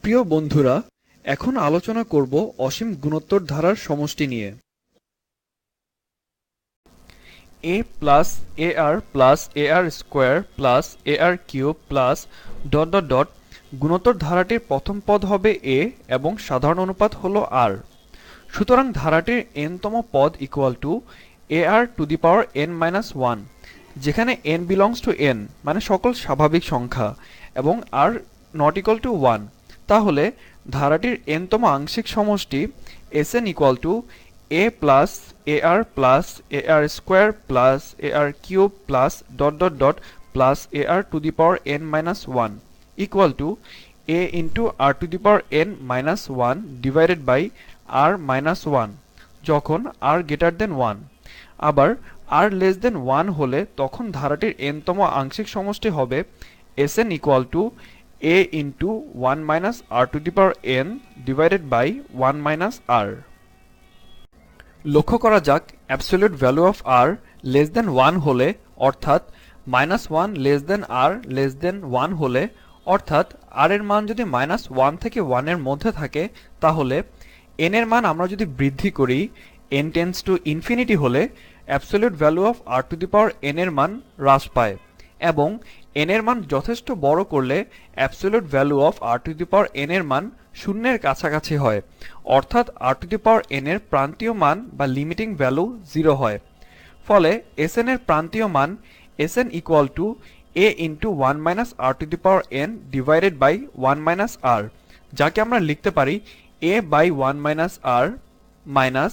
প্রিয় বন্ধুরা, এখন আলোচনা করব অসীম গুণোত্তর ধারার সমষ্টি নিয়ে। A plus a r plus a r square plus a r cube plus dot dot dot গুণোত্তর ধারাটির প্রথম পদ হবে এ এবং সাধারণ অনুপাত হলো আর। সুতরাং ধারাটির এনতম পদ equal to a r to the power n minus one, যেখানে এন বিলংস টু এন মানে সকল স্বাভাবিক সংখ্যা এবং r not equal to one. তাহলে ধারাটির এনতম আংশিক সমষ্টি S n equal to a plus a r square plus a r cube plus dot dot dot plus a r to the power n minus one equal to a into r to the power n minus one divided by r minus one যখন r greater than one. আবার আর less than one হলে তখন ধারাটির এনতম আংশিক সমষ্টি হবে s n equal to a into one minus r to the power n divided by one minus r. লক্ষ্য করা যাক, absolute value of r less than one হলে অর্থাৎ minus one less than r less than one হলে অর্থাৎ r এর মান যদি মাইনাস ওয়ান থেকে ওয়ানের মধ্যে থাকে, তাহলে এন এর মান আমরা যদি বৃদ্ধি করি এন টেন্স টু ইনফিনিটি হলে absolute value of r to the power n এর মান হ্রাস পায় এবং এন এর মান যথেষ্ট বড় করলে absolute value of r to the power n এর মান শূন্যের কাছাকাছি হয়, অর্থাৎ আর টু দি পাওয়ার এন এর প্রান্তীয় মান বা লিমিটিং ভ্যালু 0 হয়। ফলে এস এন এর প্রান্তীয় মান s n equal to a into one minus r to the power n divided by one minus r, যাকে আমরা লিখতে পারি a by one minus r minus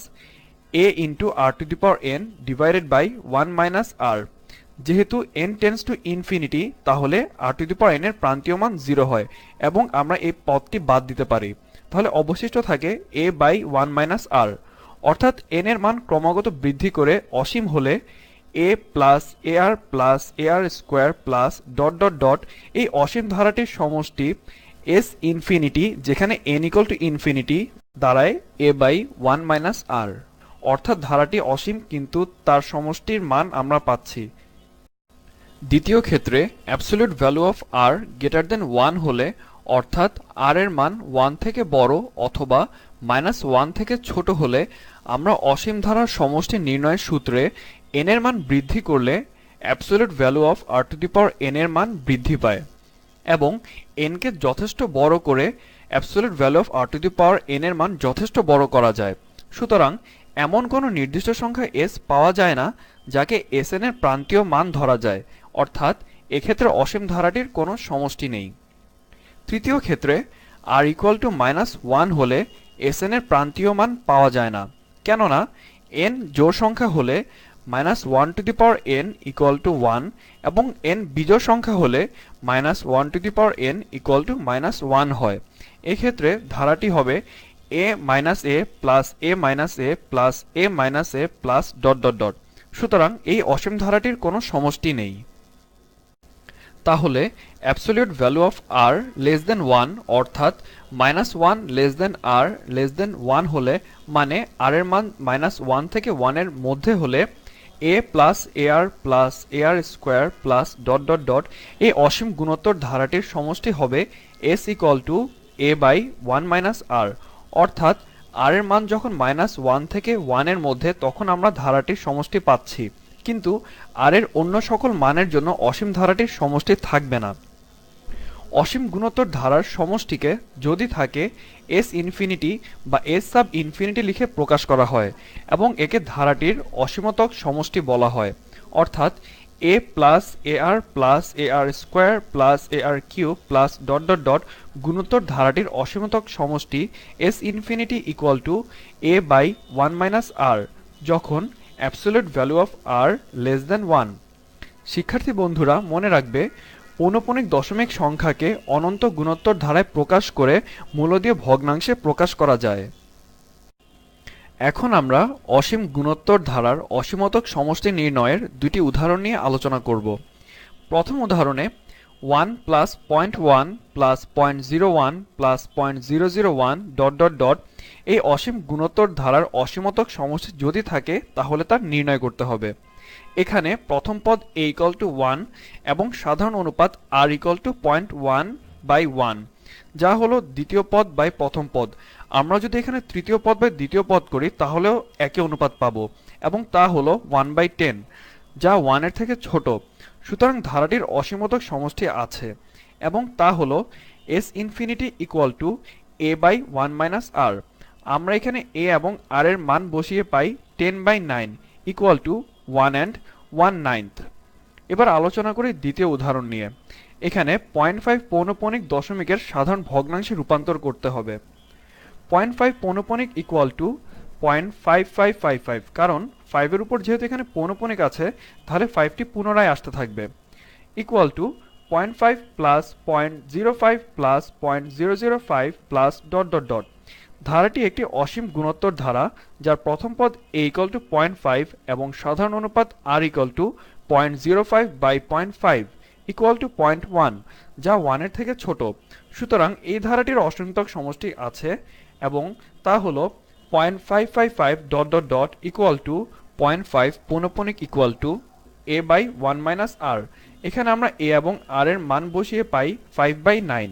a into r to the power n divided by one minus r. যেহেতু n tense to infinity, তাহলে আর to the power n এর প্রান্তীয় মান 0 হয় এবং আমরা এই পদটি বাদ দিতে পারি। তাহলে অবশিষ্ট থাকে a by one minus r, অর্থাৎ n এর মান ক্রমাগত বৃদ্ধি করে অসীম হলে a plus a r square plus dot dot dot এই অসীম ধারাটির সমষ্টি s ইনফিনিটি, যেখানে n ইকুয়াল টু ইনফিনিটি দাঁড়ায় a by one minus r. অর্থাৎ ধারাটি অসীম কিন্তু তার সমষ্টির মান আমরা পাচ্ছি। দ্বিতীয় ক্ষেত্রে absolute value of r greater than one হলে অর্থাৎ আর এর মান ওয়ান থেকে বড় অথবা মাইনাস ওয়ান থেকে ছোট হলে আমরা অসীম ধারার সমষ্টি নির্ণয়ের সূত্রে এন এর মান বৃদ্ধি করলে absolute value of r to the power n এর মান বৃদ্ধি পায় এবং এনকে যথেষ্ট বড় করে absolute value of r to the power n এর মান যথেষ্ট বড় করা যায়। সুতরাং এমন কোনো নির্দিষ্ট সংখ্যা এস পাওয়া যায় না যাকে এস এন এর প্রান্তীয় মান ধরা যায়, অর্থাৎ এক্ষেত্রে অসীম ধারাটির কোনো সমষ্টি নেই। তৃতীয় ক্ষেত্রে আর ইকুয়াল টু মাইনাস ওয়ান হলে এস এন এর প্রান্তীয় মান পাওয়া যায় না, কেননা এন জোড় সংখ্যা হলে minus one to the power n equal to one এবং এন বিজোড় সংখ্যা হলে minus one to the power n equal to minus one হয়। এক্ষেত্রে ধারাটি হবে a minus a plus a minus a plus a minus a plus dot dot dot. সুতরাং এই অসীম ধারাটির কোনো সমষ্টি নেই। তাহলে absolute value of r less than one অর্থাৎ minus one less than r less than one হলে মানে আর এর মান মাইনাস ওয়ান থেকে ওয়ানের মধ্যে হলে a plus a r square plus dot dot dot এই অসীম গুণোত্তর ধারাটির সমষ্টি হবে s equal to a by one minus r. অর্থাৎ আর এর মান যখন মাইনাস ওয়ান থেকে ওয়ানের মধ্যে তখন আমরা ধারাটির সমষ্টি পাচ্ছি, কিন্তু আর এর অন্য সকল মানের জন্য অসীম ধারাটির সমষ্টি থাকবে না। অসীম গুণোত্তর ধারার সমষ্টিকে যদি থাকে এস ইনফিনিটি বা এস সাব ইনফিনিটি লিখে প্রকাশ করা হয় এবং একে ধারাটির অসীমতক সমষ্টি বলা হয়, অর্থাৎ a plus a r square plus a r cube plus dot dot dot গুণোত্তর ধারাটির অসীমতক সমষ্টি s infinity equal to a by one minus r যখন absolute value of r less than one. শিক্ষার্থী বন্ধুরা, মনে রাখবে পৌনঃপুনিক দশমিক সংখ্যাকে অনন্ত গুণোত্তর ধারায় প্রকাশ করে মূলদীয় ভগ্নাংশে প্রকাশ করা যায়। এখন আমরা অসীম গুণোত্তর ধারার অসীমতক সমষ্টি নির্ণয়ের দুটি উদাহরণ নিয়ে আলোচনা করব। প্রথম উদাহরণে 1 plus 0.1 plus 0.01 plus 0.001 dot dot dot এই অসীম গুণোত্তর ধারার অসীমতক সমষ্টি যদি থাকে তাহলে তা নির্ণয় করতে হবে। এখানে প্রথম পদ a ইকুয়াল টু 1 এবং সাধারণ অনুপাত r ইকুয়াল টু 0.1/1, যা হলো দ্বিতীয় পদ বাই প্রথম পদ। আমরা যদি এখানে তৃতীয় পদ বাই দ্বিতীয় পদ করি তাহলেও একই অনুপাত পাবো, এবং তা হলো 1/10, যা 1 এর থেকে ছোট। সুতরাং ধারাটির অসীমতক সমষ্টি আছে, এবং তা হলো s infinity equal to a by 1 minus r। আমরা এখানে a এবং r এর মান বসিয়ে পাই 10/9 ইকুয়াল টু 1 and 1/9। এবার আলোচনা করি দ্বিতীয় উদাহরণ নিয়ে। এখানে 0.5 পৌনঃপুনিক দশমিকের সাধারণ ভগ্নাংশে রূপান্তর করতে হবে। 0.5 পৌনঃপুনিক ইকুয়াল টু 0.5555, কারণ 5 এর উপর যেহেতু এখানে পৌনঃপুনিক আছে তাহলে 5টি পুনরায় আসতে থাকবে, equal to 0.5 plus 0.05 plus 0.005 plus dot dot dot. ধারাটি একটি অসীম গুণোত্তর ধারা, যার প্রথম পদ a ইকুয়াল টু 0.5 এবং সাধারণ অনুপাত r equal to 0.05 by 0.5 equal to 0.1, যা 1 এর থেকে ছোট। সুতরাং এই ধারাটির অসীমতক সমষ্টি আছে, এবং তা হলো 0.555 dot dot dot equal to 0.5 পৌনঃপুনিক equal to a by 1 minus r। এখানে আমরা a এবং r এর মান বসিয়ে পাই 5/9।